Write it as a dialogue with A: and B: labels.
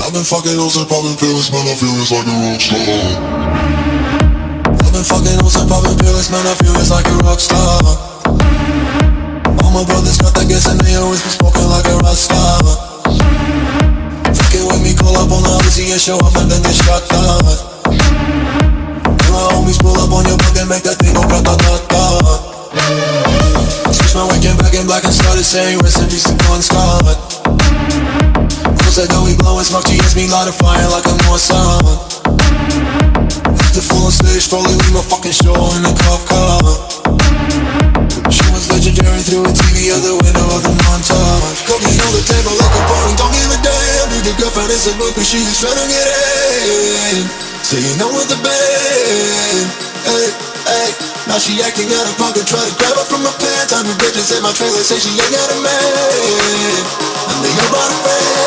A: I've been fucking hoes and popping pills, man, I feel it's like a rock star. I've been fucking hoes and popping pills, man, I feel it's like a rock star. All my brothers got that gas and they always been smoking like a rock star. Fucking with me, call up on the Uzi and show up and then get shot down. And my homies pull up on your block and make that thing go grata-ta-ta. Switch my weekend back in black and started saying rest in peace to Bon Scott. Close that door, we blowin' smoke, she hits me light a fire like a Mossad. After full on stage, probably leave my fucking show in a cop car. She was legendary through a TV out the window of the montage. Cooking on the table like a party, don't give a damn. Dude, your girlfriend is a groupie, she is tryna get in. Saying I'm with the band, hey, hey. Now she acting out of pocket, try to grab her from my pants. I'm a bitch in my trailer, say she ain't got a man, and they all brought a friend.